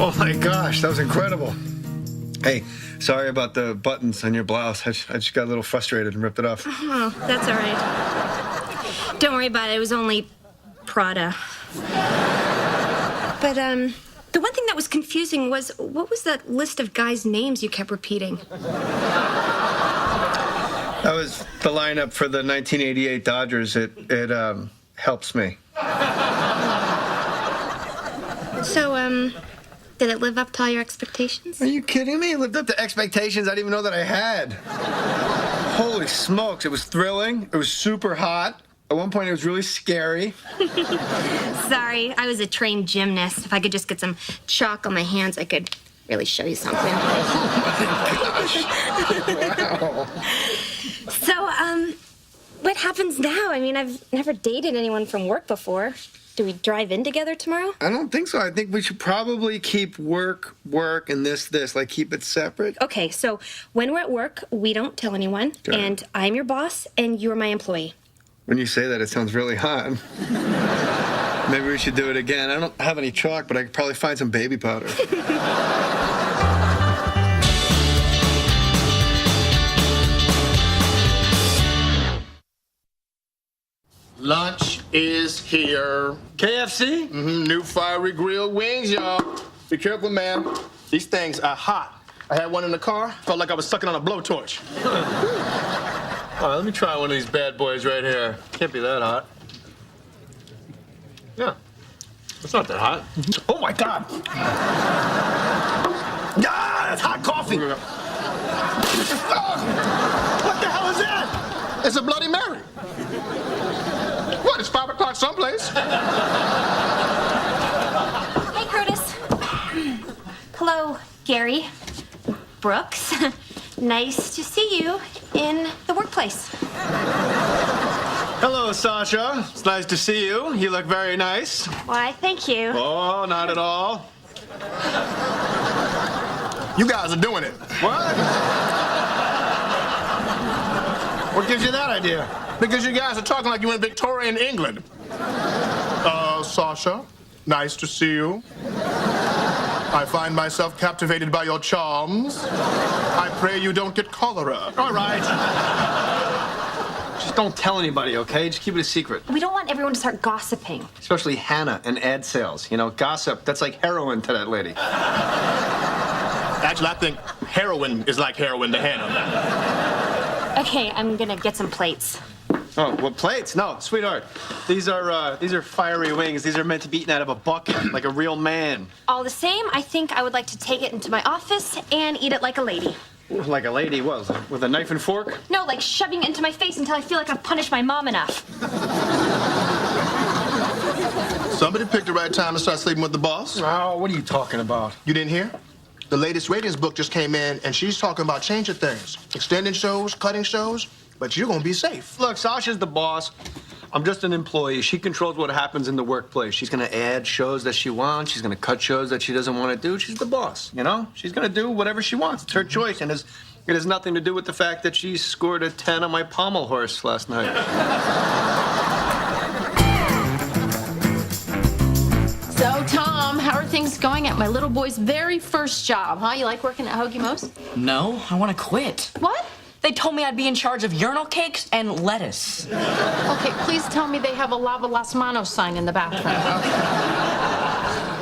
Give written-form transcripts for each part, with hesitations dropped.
Oh my gosh, that was incredible. Hey, sorry about the buttons on your blouse. I just got a little frustrated and ripped it off. Oh, that's all right. Don't worry about it. It was only Prada. But, the one thing that was confusing was, what was that list of guys' names you kept repeating? That was the lineup for the 1988 Dodgers. It helps me. So, did it live up to all your expectations? Are you kidding me? It lived up to expectations I didn't even know that I had. Holy smokes, it was thrilling. It was super hot. At one point, it was really scary. Sorry, I was a trained gymnast. If I could just get some chalk on my hands, I could really show you something. Oh, my gosh. Wow. So, what happens now? I mean, I've never dated anyone from work before. Do we drive in together tomorrow? I don't think so. I think we should probably keep work, and this, like keep it separate. Okay, so when we're at work, we don't tell anyone, Okay. and I'm your boss, and you're my employee. When you say that, it sounds really hot. Maybe we should do it again. I don't have any chalk, but I could probably find some baby powder. Lunch is here. KFC? New fiery grilled wings, y'all. Be careful, man. These things are hot. I had one in the car. Felt like I was sucking on a blowtorch. All right, let me try one of these bad boys right here. Can't be that hot. Yeah, it's not that hot. Oh my God! Ah, that's hot coffee. What the hell is that? It's a Bloody Mary. What? It's 5 o'clock someplace. Hey, Curtis. Hello, Gary. Brooks. Nice to see you in the workplace. Hello, Sasha. It's nice to see you. You look very nice. Why, thank you. Oh, not at all. You guys are doing it. What? What gives you that idea? Because you guys are talking like you in Victorian England. Sasha, nice to see you. I find myself captivated by your charms. I pray you don't get cholera. All right. Just don't tell anybody, okay? Just keep it a secret. We don't want everyone to start gossiping. Especially Hannah and ad sales. You know, gossip, that's like heroin to that lady. Actually, I think heroin is like heroin to Hannah. Okay, I'm gonna get some plates. Oh, well, plates? No, sweetheart. These are fiery wings. These are meant to be eaten out of a bucket, like a real man. All the same, I think I would like to take it into my office and eat it like a lady. Like a lady, what? With a knife and fork? No, like shoving it into my face until I feel like I've punished my mom enough. Somebody picked the right time to start sleeping with the boss. Oh, what are you talking about? You didn't hear? The latest ratings book just came in, and she's talking about changing things. Extending shows, cutting shows, but you're gonna be safe. Look, Sasha's the boss. I'm just an employee. She controls what happens in the workplace. She's gonna add shows that she wants. She's gonna cut shows that she doesn't want to do. She's the boss, you know? She's gonna do whatever she wants. It's her choice, and it has nothing to do with the fact that she scored a 10 on my pommel horse last night. So, Tom, how are things going at my little boy's very first job, huh? You like working at Hoagie Mo's? No, I want to quit. What? They told me I'd be in charge of urinal cakes and lettuce. Okay, please tell me they have a Lava Las Manos sign in the bathroom.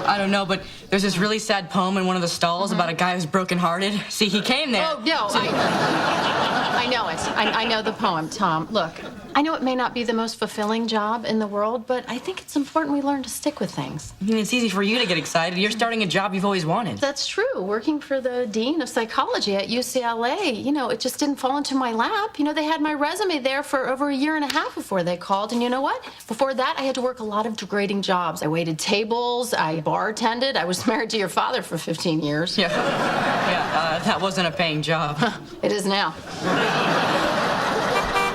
I don't know, but there's this really sad poem in one of the stalls about a guy who's brokenhearted. See, he came there. Oh, no, I know it. I know the poem, Tom. Look, I know it may not be the most fulfilling job in the world, but I think it's important we learn to stick with things. I mean, it's easy for you to get excited. You're starting a job you've always wanted. That's true. Working for the dean of psychology at UCLA, it just didn't fall into my lap. They had my resume there for over a year and a half before they called. And you know what? Before that, I had to work a lot of degrading jobs. I waited tables, I bartended, I was married to your father for 15 years. Yeah, that wasn't a paying job. It is now.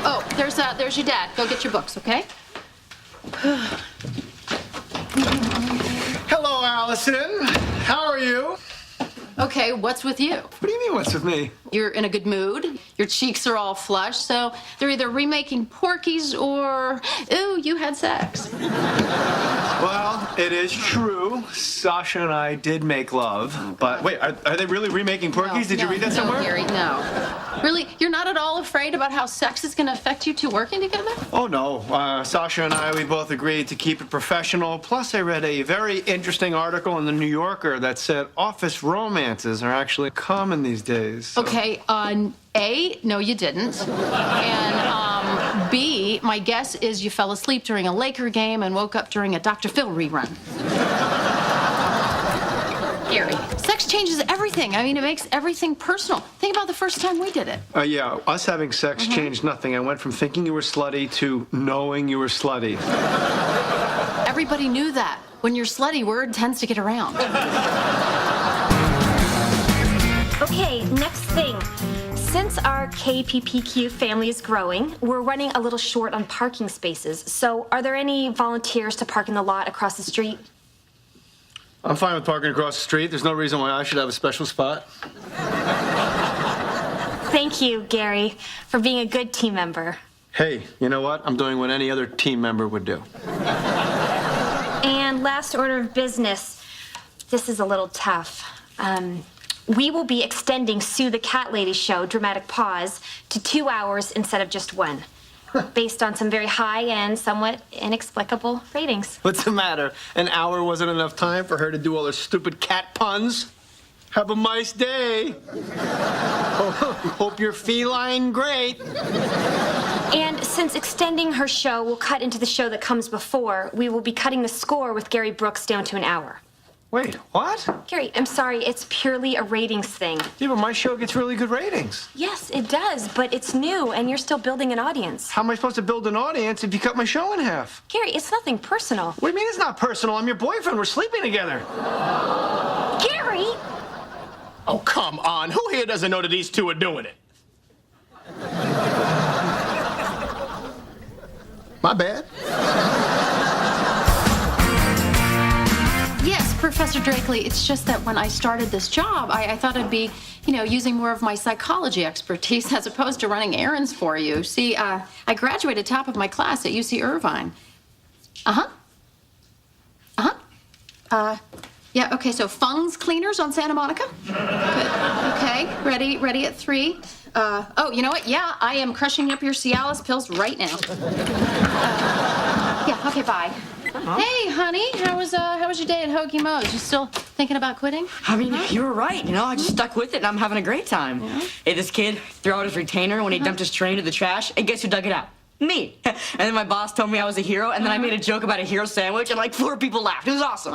Oh, there's your dad. Go get your books, okay? Hello, Allison. How are you? Okay, what's with you? What do you mean, what's with me? You're in a good mood. Your cheeks are all flushed, so they're either remaking Porky's or, ooh, you had sex. Well, it is true. Sasha and I did make love. But wait, are they really remaking Porky's? Did you read that somewhere? No, Gary, no. Really, you're not at all afraid about how sex is going to affect you two working together? Oh, no. Sasha and I, we both agreed to keep it professional. Plus, I read a very interesting article in the New Yorker that said office romances are actually common these days. So. Okay, A, no, you didn't. And B, my guess is you fell asleep during a Laker game and woke up during a Dr. Phil rerun. Gary, sex changes everything. I mean, it makes everything personal. Think about the first time we did it. Yeah, us having sex changed nothing. I went from thinking you were slutty to knowing you were slutty. Everybody knew that. When you're slutty, word tends to get around. Okay, next thing. Since our KPPQ family is growing, we're running a little short on parking spaces. So are there any volunteers to park in the lot across the street? I'm fine with parking across the street. There's no reason why I should have a special spot. Thank you, Gary, for being a good team member. Hey, you know what? I'm doing what any other team member would do. And last order of business. This is a little tough. We will be extending Sue the Cat Lady show, Dramatic Pause, to 2 hours instead of just 1. Based on some very high and somewhat inexplicable ratings. What's the matter? An hour wasn't enough time for her to do all her stupid cat puns? Have a nice day. Hope you're feline great. And since extending her show will cut into the show that comes before, we will be cutting the score with Gary Brooks down to an hour. Wait, what? Gary, I'm sorry, it's purely a ratings thing. Yeah, but my show gets really good ratings. Yes, it does, but it's new and you're still building an audience. How am I supposed to build an audience if you cut my show in half? Gary, it's nothing personal. What do you mean it's not personal? I'm your boyfriend. We're sleeping together. Gary! Oh, come on. Who here doesn't know that these two are doing it? My bad. Yes, Professor Drakely, it's just that when I started this job, I thought I'd be, using more of my psychology expertise as opposed to running errands for you. See, I graduated top of my class at UC Irvine. Yeah, okay, so Fung's Cleaners on Santa Monica? Good. Okay, ready at 3. Oh, you know what? Yeah, I am crushing up your Cialis pills right now. Yeah, okay, bye. Hey, honey, how was your day at Hoagie Mo's? You still thinking about quitting? I mean, you were right, I just stuck with it and I'm having a great time. Yeah. Hey, this kid threw out his retainer when he dumped his tray into the trash, and guess who dug it out? Me. And then my boss told me I was a hero, and then I made a joke about a hero sandwich, and like 4 people laughed. It was awesome.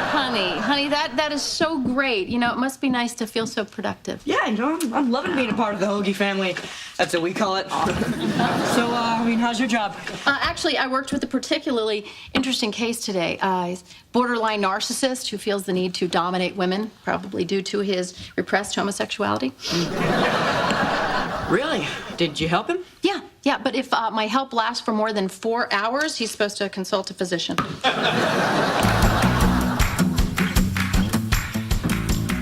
Honey, that is so great. It must be nice to feel so productive. Yeah, I'm loving being a part of the Hoagie family. That's what we call it. So, how's your job? Actually, I worked with a particularly interesting case today. He's a borderline narcissist who feels the need to dominate women, probably due to his repressed homosexuality. Really? Did you help him? Yeah, but if my help lasts for more than 4 hours, he's supposed to consult a physician.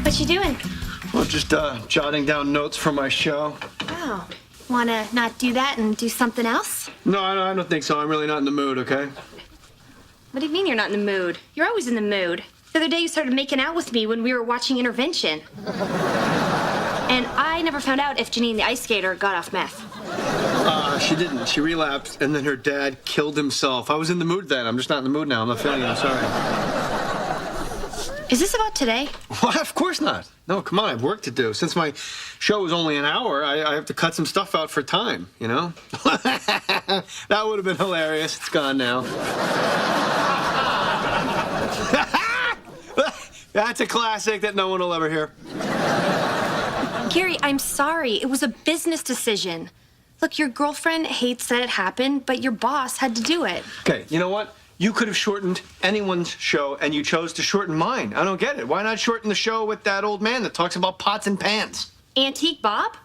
What you doing? Well, just jotting down notes for my show. Oh, wanna not do that and do something else? No, I don't think so. I'm really not in the mood, okay? What do you mean you're not in the mood? You're always in the mood. The other day you started making out with me when we were watching Intervention. And I never found out if Janine the ice skater got off meth. She didn't. She relapsed, and then her dad killed himself. I was in the mood then. I'm just not in the mood now. I'm not feeling it. I'm sorry. Is this about today? What? Of course not. No, come on. I have work to do. Since my show is only an hour, I have to cut some stuff out for time, That would have been hilarious. It's gone now. That's a classic that no one will ever hear. Gary, I'm sorry. It was a business decision. Look, your girlfriend hates that it happened, but your boss had to do it. Okay, you know what? You could have shortened anyone's show, and you chose to shorten mine. I don't get it. Why not shorten the show with that old man that talks about pots and pans? Antique Bob?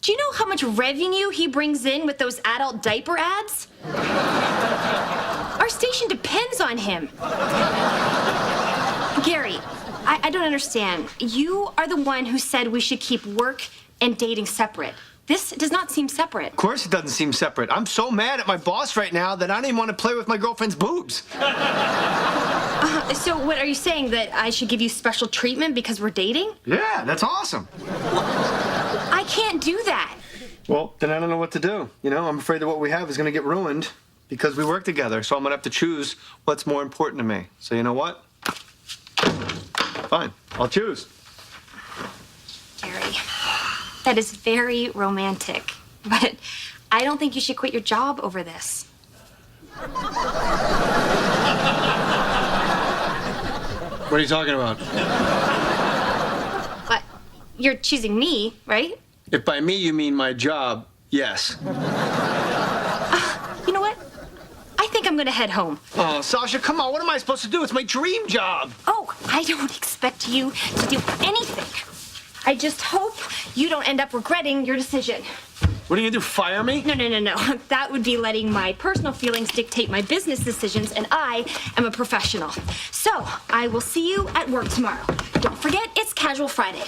Do you know how much revenue he brings in with those adult diaper ads? Our station depends on him. Gary, I don't understand. You are the one who said we should keep work and dating separate. This does not seem separate. Of course it doesn't seem separate. I'm so mad at my boss right now that I don't even want to play with my girlfriend's boobs. So what are you saying, that I should give you special treatment because we're dating? Yeah, that's awesome. I can't do that. Well, then I don't know what to do. You know, I'm afraid that what we have is going to get ruined because we work together. So I'm going to have to choose what's more important to me. So you know what? Fine, I'll choose. Gary, that is very romantic, but I don't think you should quit your job over this. What are you talking about? But you're choosing me, right? If by me you mean my job, yes. You know what? I think I'm gonna head home. Oh, Sasha, come on. What am I supposed to do? It's my dream job. Oh, I don't expect you to do anything. I just hope you don't end up regretting your decision. What are you gonna do, fire me? No. That would be letting my personal feelings dictate my business decisions, and I am a professional. So, I will see you at work tomorrow. Don't forget, it's Casual Friday.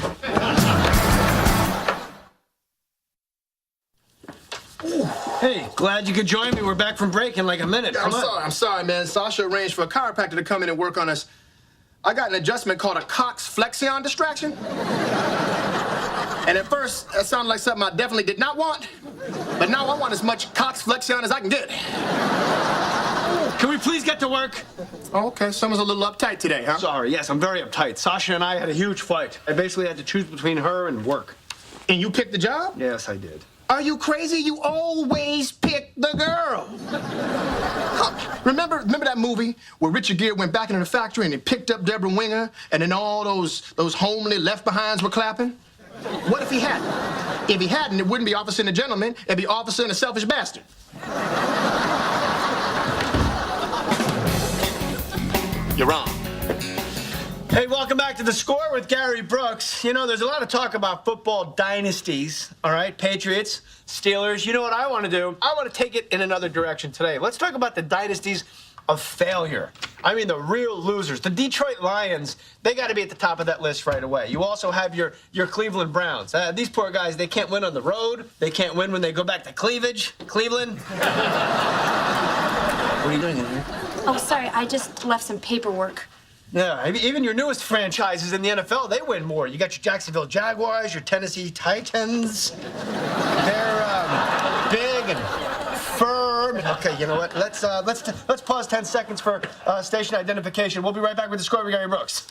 Hey, glad you could join me. We're back from break in like a minute. I'm sorry, man. Sasha arranged for a chiropractor to come in and work on us. I got an adjustment called a Cox Flexion distraction. And at first, that sounded like something I definitely did not want. But now I want as much Cox Flexion as I can get. Can we please get to work? Oh, okay, someone's a little uptight today, huh? Sorry, yes, I'm very uptight. Sasha and I had a huge fight. I basically had to choose between her and work. And you picked the job? Yes, I did. Are you crazy? You always pick the girl. Huh. Remember that movie where Richard Gere went back into the factory and he picked up Deborah Winger, and then all those homely left-behinds were clapping? What if he hadn't? If he hadn't, it wouldn't be Officer and a Gentleman. It'd be Officer and a Selfish Bastard. You're wrong. Hey, welcome back to The Score with Gary Brooks. You know, there's a lot of talk about football dynasties, all right? Patriots, Steelers. You know what I want to do? I want to take it in another direction today. Let's talk about the dynasties of failure. I mean, the real losers. The Detroit Lions, they got to be at the top of that list right away. You also have your Cleveland Browns. These poor guys, they can't win on the road. They can't win when they go back to Cleveland. What are you doing in here? Oh, sorry, I just left some paperwork. Yeah, even your newest franchises in the NFL, they win more. You got your Jacksonville Jaguars, your Tennessee Titans. They're big and firm. Okay, you know what? Let's pause 10 seconds for station identification. We'll be right back with The Score with Gary Brooks.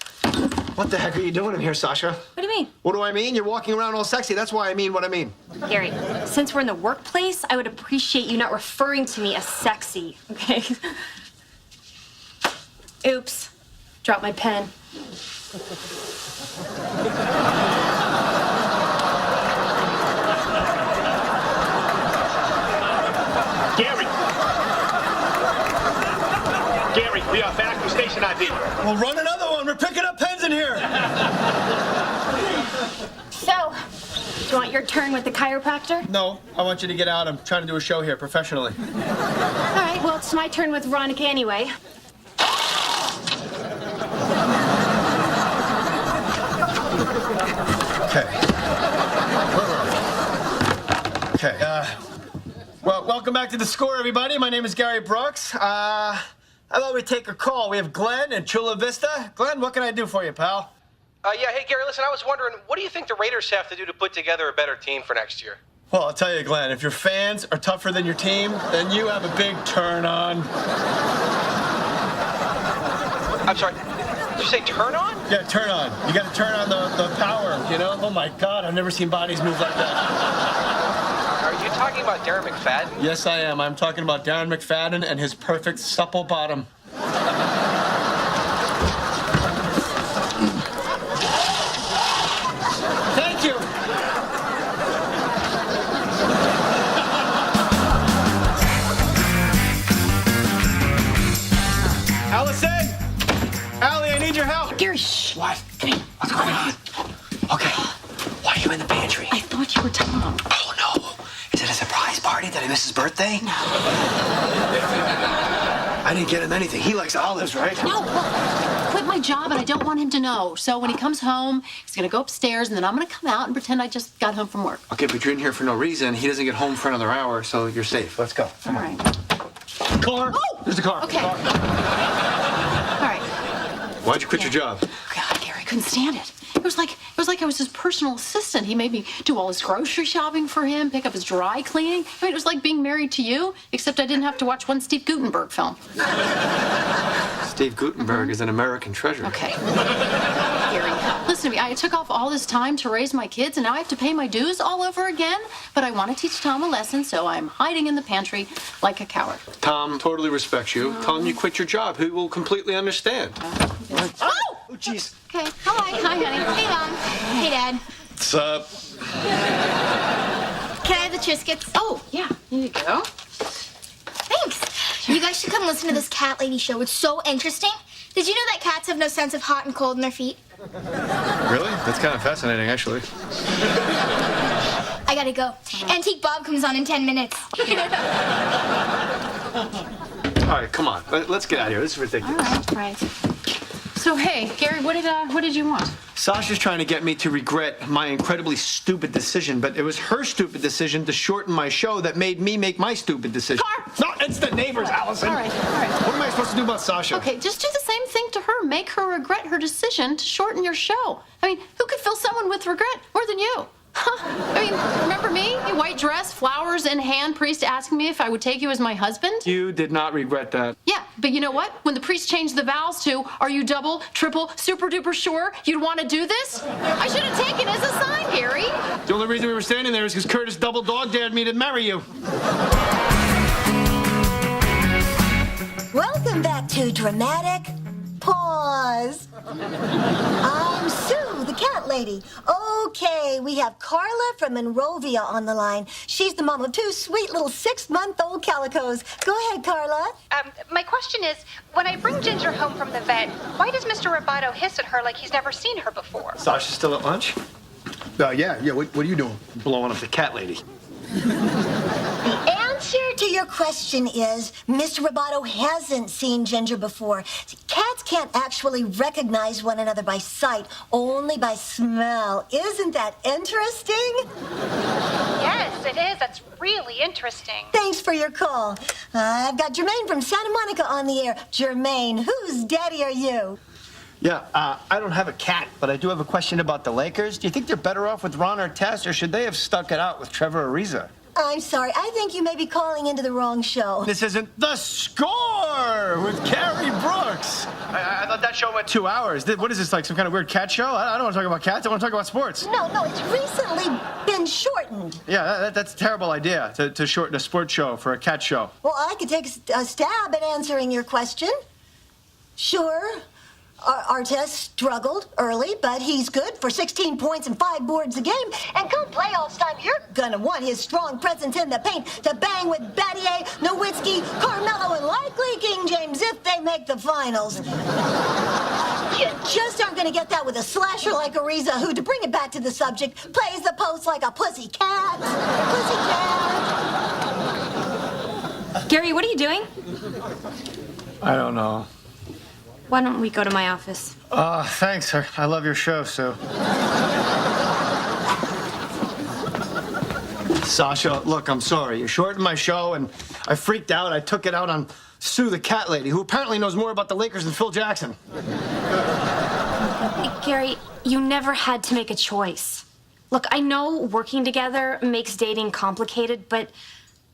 What the heck are you doing in here, Sasha? What do you mean? What do I mean? You're walking around all sexy. That's why I mean what I mean. Gary, since we're in the workplace, I would appreciate you not referring to me as sexy, okay? Oops. Dropped my pen. Gary, we are back with station ID. Well, run another one. We're picking up pens in here. So, do you want your turn with the chiropractor? No, I want you to get out. I'm trying to do a show here professionally. All right, well, it's my turn with Veronica anyway. Okay. Well, welcome back to The Score, everybody. My name is Gary Brooks. How about we take a call? We have Glenn in Chula Vista. Glenn, what can I do for you, pal? Yeah, hey, Gary, listen, I was wondering, what do you think the Raiders have to do to put together a better team for next year? Well, I'll tell you, Glenn, if your fans are tougher than your team, then you have a big turn on. I'm sorry, did you say turn on? Yeah, turn on. You got to turn on the power, you know? Oh, my God, I've never seen bodies move like that. Are you talking about Darren McFadden? Yes, I am. I'm talking about Darren McFadden and his perfect supple bottom. Thank you. Allison! Allie, I need your help. Gary, shh. What? Come here. What's going on? Okay. Why are you in the pantry? I thought you were Tom. Oh, no. Is it a surprise party? Did I miss his birthday? No. I didn't get him anything. He likes olives, right? No, well, quit my job and I don't want him to know. So when he comes home, he's gonna go upstairs and then I'm gonna come out and pretend I just got home from work. Okay, but you're in here for no reason. He doesn't get home for another hour, so you're safe. Let's go. All right. Car. Oh! There's the car. Okay. Car. All right. Why'd you quit your job? God, Gary, I couldn't stand it. It was like I was his personal assistant. He made me do all his grocery shopping for him, pick up his dry cleaning. I mean, it was like being married to you, except I didn't have to watch one Steve Gutenberg film. Steve Gutenberg is an American treasure. Okay. Gary, listen to me. I took off all this time to raise my kids, and now I have to pay my dues all over again. But I want to teach Tom a lesson, so I'm hiding in the pantry like a coward. Tom totally respects you. Tell him you quit your job. He will completely understand. Oh! Oh, jeez. Okay. Hi, honey. Hey, Mom. Hey, Dad. What's up? Can I have the Triscuits? Oh, yeah. Here you go. Thanks. You guys should come listen to this cat lady show. It's so interesting. Did you know that cats have no sense of hot and cold in their feet? Really? That's kind of fascinating, actually. I gotta go. Antique Bob comes on in 10 minutes. All right, come on. Let's get out of here. This is ridiculous. All right. So, hey, Gary, what did you want? Sasha's trying to get me to regret my incredibly stupid decision, but it was her stupid decision to shorten my show that made me make my stupid decision. Car! No, it's the neighbors, Allison. All right, all right. What am I supposed to do about Sasha? Okay, just do the same thing to her. Make her regret her decision to shorten your show. I mean, who could fill someone with regret more than you? Huh? I mean, remember me? A white dress, flowers in hand, priest asking me if I would take you as my husband? You did not regret that. Yeah, but you know what? When the priest changed the vows to, are you double, triple, super duper sure you'd want to do this? I should have taken it as a sign, Gary. The only reason we were standing there is because Curtis double dog dared me to marry you. Welcome back to Dramatic Pause. I'm Sue, the cat lady. Okay, we have Carla from Monrovia on the line. She's the mom of two sweet little 6-month-old calicos. Go ahead, Carla. My question is, when I bring Ginger home from the vet, why does Mr. Roboto hiss at her like he's never seen her before? Sasha's still at lunch? Yeah. What are you doing? Blowing up the cat lady. The answer to your question is Mr. Roboto hasn't seen Ginger before. Cats can't actually recognize one another by sight, only by smell. Isn't that interesting? Yes, it is. That's really interesting. Thanks for your call. I've got Jermaine from Santa Monica on the air. Jermaine, whose daddy are you? Yeah, I don't have a cat, but I do have a question about the Lakers. Do you think they're better off with Ron Artest, or should they have stuck it out with Trevor Ariza? I'm sorry. I think you may be calling into the wrong show. This isn't The Score with Carrie Brooks. I thought that show went 2 hours. What is this, like some kind of weird cat show? I don't want to talk about cats. I want to talk about sports. No, it's recently been shortened. Yeah, that's a terrible idea, to shorten a sports show for a cat show. Well, I could take a stab at answering your question. Sure. Artest struggled early, but he's good for 16 points and 5 boards a game. And come playoffs time, you're gonna want his strong presence in the paint to bang with Battier, Nowitzki, Carmelo, and likely King James if they make the finals. You just aren't gonna get that with a slasher like Ariza, who, to bring it back to the subject, plays the post like a pussy cat. Pussy cat. Gary, what are you doing? I don't know. Why don't we go to my office? Thanks. I love your show, Sue. Sasha, look, I'm sorry. You shortened my show, and I freaked out. I took it out on Sue, the cat lady, who apparently knows more about the Lakers than Phil Jackson. Gary, you never had to make a choice. Look, I know working together makes dating complicated, but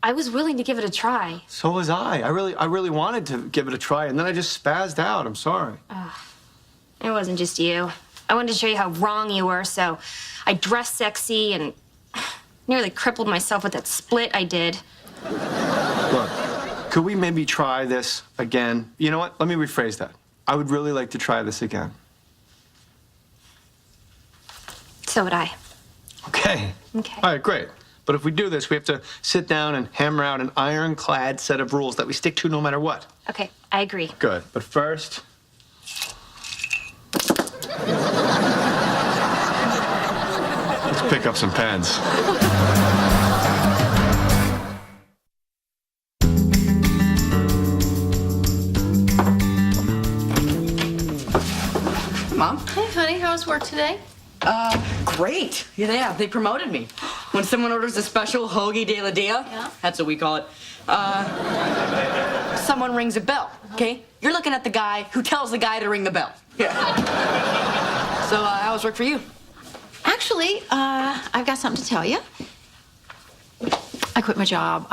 I was willing to give it a try. So was I. I really wanted to give it a try, and then I just spazzed out. I'm sorry. It wasn't just you. I wanted to show you how wrong you were, so I dressed sexy and nearly crippled myself with that split I did. Look, could we maybe try this again? You know what? Let me rephrase that. I would really like to try this again. So would I. Okay. Okay. All right, great. But if we do this, we have to sit down and hammer out an ironclad set of rules that we stick to no matter what. Okay, I agree. Good. But first... let's pick up some pens. Mom. Hey, honey, how was work today? Great. Yeah, they promoted me. When someone orders a special hoagie de la dia, that's what we call it, someone rings a bell, okay? You're looking at the guy who tells the guy to ring the bell. Yeah. So, how was work for you? Actually, I've got something to tell you. I quit my job.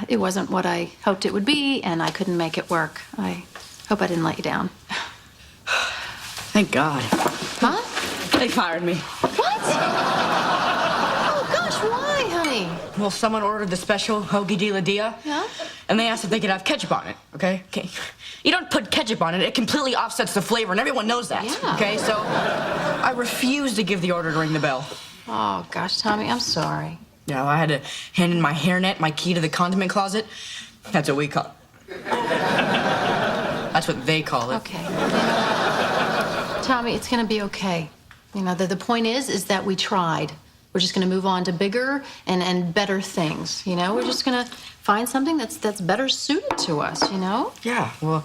It wasn't what I hoped it would be, and I couldn't make it work. I hope I didn't let you down. Thank God. Huh? They fired me. What? Oh, gosh, why, honey? Well, someone ordered the special hoagie de la dia. Yeah? And they asked if they could have ketchup on it, okay? You don't put ketchup on it. It completely offsets the flavor, and everyone knows that, Yeah. okay? So I refused to give the order to ring the bell. Oh, gosh, Tommy, I'm sorry. Yeah, well, I had to hand in my hairnet, my key to the condiment closet. That's what we call it. That's what they call it. Okay. Tommy, it's going to be okay. You know, the point is that we tried. We're just going to move on to bigger and better things, you know? We're just going to find something that's better suited to us, you know? Yeah, well,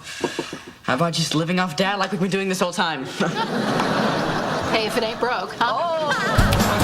how about just living off Dad like we've been doing this whole time? Hey, if it ain't broke, huh? Oh!